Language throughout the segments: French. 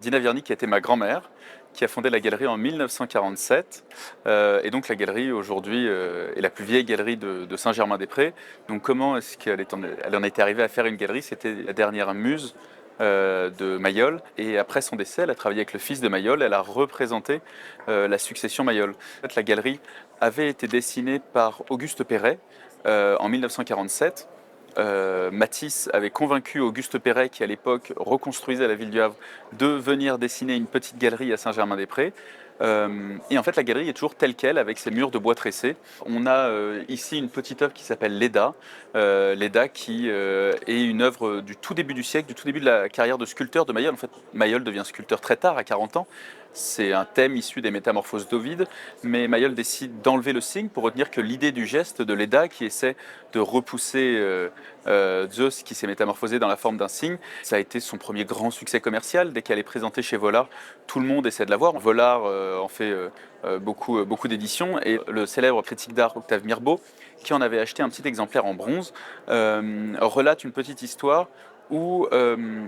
Dina Verny, qui était ma grand-mère, qui a fondé la galerie en 1947. Et donc la galerie aujourd'hui est la plus vieille galerie de Saint-Germain-des-Prés. Donc comment est-ce elle en était arrivée à faire une galerie? C'était la dernière muse de Mayol. Et après son décès, elle a travaillé avec le fils de Mayol. Elle a représenté la succession Mayol. En fait, la galerie avait été dessinée par Auguste Perret en 1947. Matisse avait convaincu Auguste Perret, qui à l'époque reconstruisait la ville du Havre, de venir dessiner une petite galerie à Saint-Germain-des-Prés. Et en fait, la galerie est toujours telle qu'elle, avec ses murs de bois tressés. On a ici une petite œuvre qui s'appelle Leda. Leda qui est une œuvre du tout début du siècle, du tout début de la carrière de sculpteur de Mayol. En fait, Mayol devient sculpteur très tard, à 40 ans. C'est un thème issu des Métamorphoses d'Ovide, mais Mayol décide d'enlever le signe pour retenir que l'idée du geste de Leda, qui essaie de repousser Zeus qui s'est métamorphosé dans la forme d'un cygne, ça a été son premier grand succès commercial. Dès qu'elle est présentée chez Vollard, tout le monde essaie de la voir. Vollard en fait beaucoup d'éditions, et le célèbre critique d'art Octave Mirbeau, qui en avait acheté un petit exemplaire en bronze, relate une petite histoire où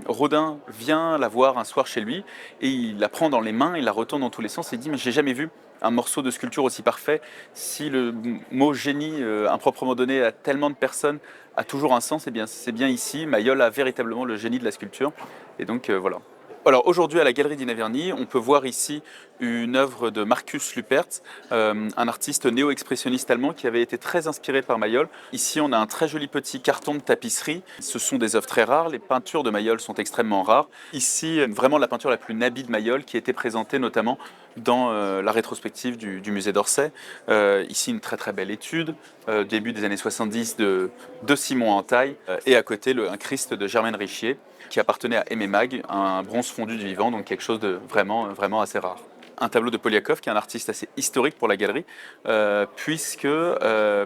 Rodin vient la voir un soir chez lui et il la prend dans les mains, il la retourne dans tous les sens et dit « mais j'ai jamais vu un morceau de sculpture aussi parfait. Si le mot génie improprement donné à tellement de personnes a toujours un sens, eh bien c'est bien ici. Mayol a véritablement le génie de la sculpture. » Et donc voilà. Alors aujourd'hui à la Galerie Dina Verny, on peut voir ici une œuvre de Markus Lüpert, un artiste néo-expressionniste allemand qui avait été très inspiré par Mayol. Ici on a un très joli petit carton de tapisserie. Ce sont des œuvres très rares, les peintures de Mayol sont extrêmement rares. Ici vraiment la peinture la plus nabie de Mayol qui était présentée notamment dans la rétrospective du musée d'Orsay. Ici une très très belle étude, début des années 70 de Simon Antaille, et à côté un Christ de Germaine Richier qui appartenait à Aimé Mag, un bronze fondu du vivant, donc quelque chose de vraiment assez rare. Un tableau de Poliakoff, qui est un artiste assez historique pour la galerie, puisque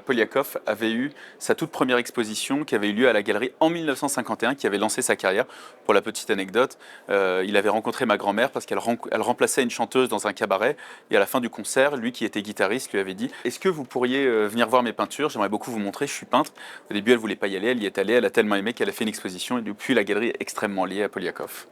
Poliakoff avait eu sa toute première exposition qui avait eu lieu à la galerie en 1951, qui avait lancé sa carrière. Pour la petite anecdote, il avait rencontré ma grand-mère parce qu'elle remplaçait une chanteuse dans un cabaret, et à la fin du concert, lui qui était guitariste lui avait dit « Est-ce que vous pourriez venir voir mes peintures? J'aimerais beaucoup vous montrer, je suis peintre. » Au début, elle ne voulait pas y aller, elle y est allée, elle a tellement aimé qu'elle a fait une exposition, et depuis la galerie est extrêmement liée à Poliakoff.